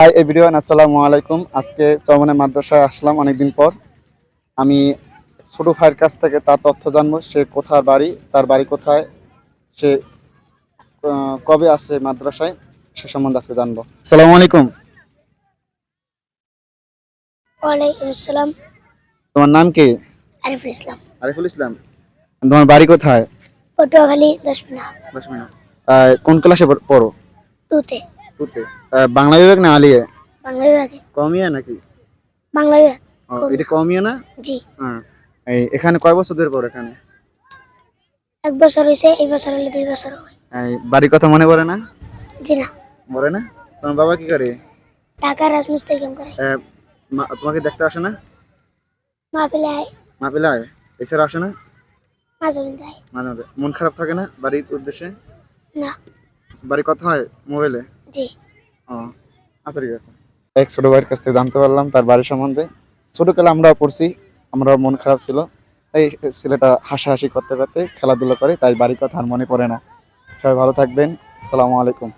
Hi everyone, আসসালামু আলাইকুম। আজকে চরমনে মাদ্রাসায় আসলাম অনেকদিন পর। আমি ছোট ভাইয়ের কাছ থেকে তার তথ্য জানবো, সে কোথায় বাড়ি, তার বাড়ি কোথায়, সে কবে আসছে মাদ্রাসায়, সে সম্বন্ধে আজকে জানবো। আসসালামু আলাইকুম। ওয়ালাইকুম আসসালাম। তোমার নাম কি? আরিফুল ইসলাম। আরিফুল ইসলাম। তোমার বাড়ি কোথায়? পটুয়াখালী 10 মিনা। 10 মিনিট। কোন ক্লাসে পড়ো? টুতে। টুতে। বাংলা বিভাগ না আলিয়া? বাংলা বিভাগে। কমিয়া নাকি? বাংলা বিভাগ। এটা কমিয়া না? জি। হ্যাঁ। এখানে কয় বছর ধরে পড়ো এখানে? 1 বছর হয়েছে, এই বছর হলে 2 বছর হবে। বাড়ির কথা মনে পড়ে না? জি না। পড়ে না? তোমার বাবা কি করে? ঢাকা রাজমিস্ত্রি কাম করে। তোমাকে দেখতে আসে না? মাহফিলে আয়। মাহফিলে আয়? এছাড়া আসে না? মাঝে মধ্যে আয়। মাঝে মাঝে। মন খারাপ থাকে না বাড়ির উদ্দেশ্যে? না। বাড়ি কথা হয় মোবাইলে? জি। ও আচ্ছা, ঠিক আছে। এক ছোট ভাইয়ের কাছ থেকে জানতে পারলাম তার বাড়ির সম্বন্ধে। ছোটকালে আমরাও পড়ছি, আমরাও মন খারাপ ছিল। এই ছেলেটা হাসাহাসি করতে করতে খেলাধুলা করে, তাই বাড়ির কথা আর মনে পড়ে না। সবাই ভালো থাকবেন। আসসালামু আলাইকুম।